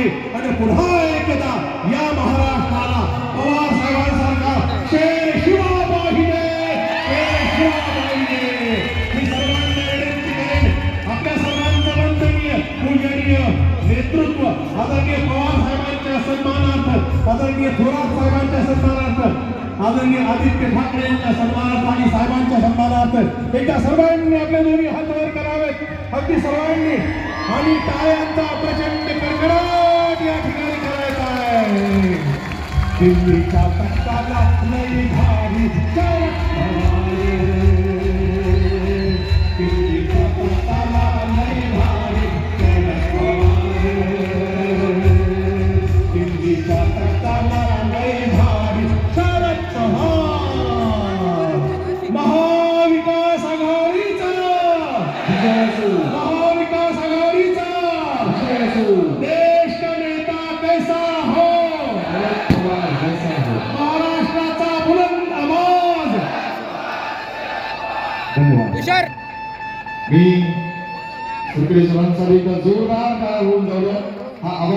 आहे आणि पुन्हा एकदा या महाराष्ट्राला पवार साहेबांसारखा शेरशिवा पाहिजे, शेरशिवा पाहिजे. मी सर्वांना विनंती करेन, आपल्या सर्वांचं वंदनीय पूजनीय नेतृत्व आदरणीय पवार साहेबांच्या सन्मानार्थ, आदरणीय थोरात साहेबांच्या सन्मानार्थ, आदरणीय आदित्य ठाकरे यांच्या सन्मानार्थ आणि साहेबांच्या सन्मानार्थ एकदा सर्वांनी आपले दोन्ही हात वर करावेत, अगदी सर्वांनी, आणि टाळ्यांचा प्रचंड कडकडाट या ठिकाणी करायचा आहे. दिल्लीच्या तख्ताला लई भारी जय भवानी, दिल्लीच्या तख्ताला लई भारी जय भवानी, दिल्लीच्या तख्ताला लई भारी शरद पवार. महाविकास आघाडीचा, महाविकास आघाडीचा देश का नेता कैसा हो, महाराष्ट्राचा बुलंद आवाज. धन्यवाद. मी सुप्रिया सरांसाठी जोरदार काय होऊन जाऊया हा आवाज.